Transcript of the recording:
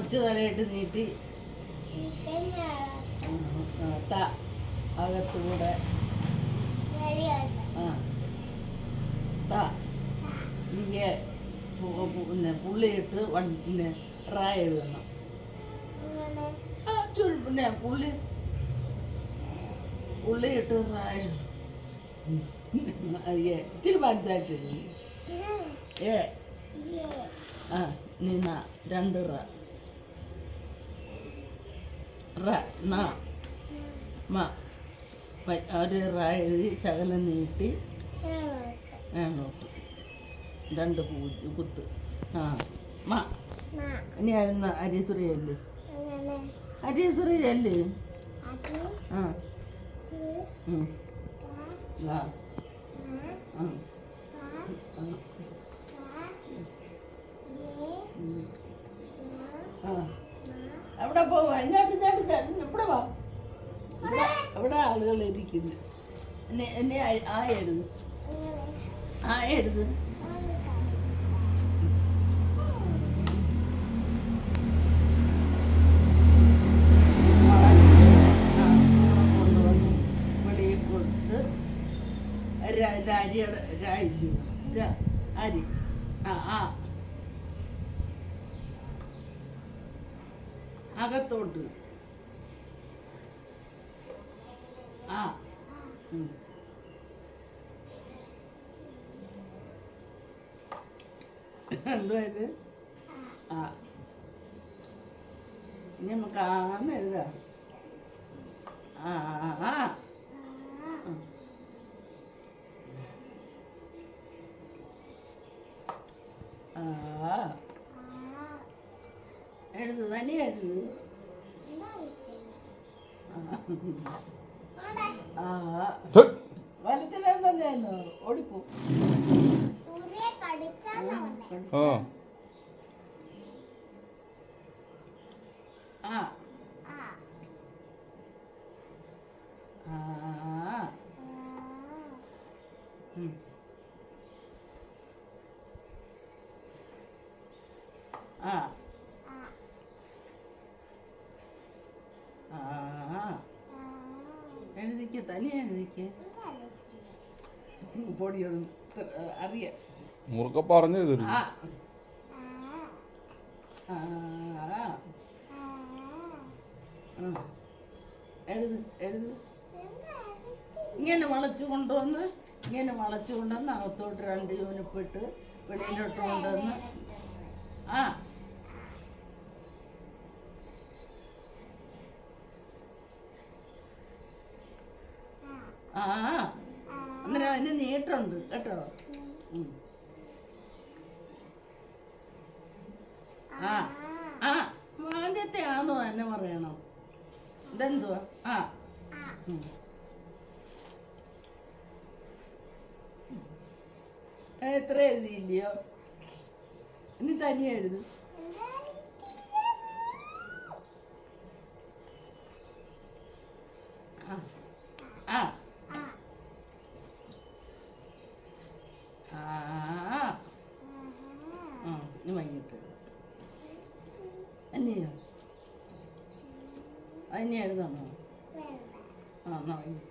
കൊച്ചു തലയിട്ട് നീട്ടി അകത്തൂടെ പിന്നെ പുള്ളിയിട്ട് പിന്നെ റാ എഴുതണം. പിന്നെ പുള്ളിയിട്ട് റാ ഇച്ചിരി വലുതായിട്ട് നീന 2 ഒരു റാ എഴുതി ശകലം നീട്ടി വേണോട്ട് 2 കുത്ത്. ഇനി ആയിരുന്നു അരീശ്വരി ചെല്ല്. അരീശ്വരി ചെല്ല്. അവിടെ പോവാ. ഇവിടെ വാ. ഇവിടെ ആളുകൾ ഇരിക്കുന്നു. എന്നെ എഴുത്. എഴുത്. അരി അകത്തോട്ട് എന്തോ ഇത് ഇനി നമുക്ക് ആന്ന് എഴുതാം. എഴുതു തന്നെ എഴുതു. വലത്തിലെന്നോ ഓടിപ്പോ. എഴുതിക്ക്, തനിയെ എഴുതിക്ക്. പൊടിയൊന്നും അറിയാം. മുറുക്കെ പറഞ്ഞു എഴുത് എഴുത്. ഇങ്ങനെ വളച്ചു കൊണ്ടുവന്ന് അകത്തോട്ട് 2 യൂണിപ്പിട്ട് വെളിയിലോട്ട് കൊണ്ടുവന്ന് അന്നേരം അതിന് നീട്ടുണ്ട് കേട്ടോ. ആദ്യത്തെ ആണോ എന്നെ പറയണം. ഇതെന്തുവാ? എത്ര എഴുതിയില്ലയോ? ഇനി തനിയെ എഴുതും. ഇനി വൈകിട്ട് അന്നെയോ അതിനെ എഴുതണോ? എന്നാ വൈകിട്ട്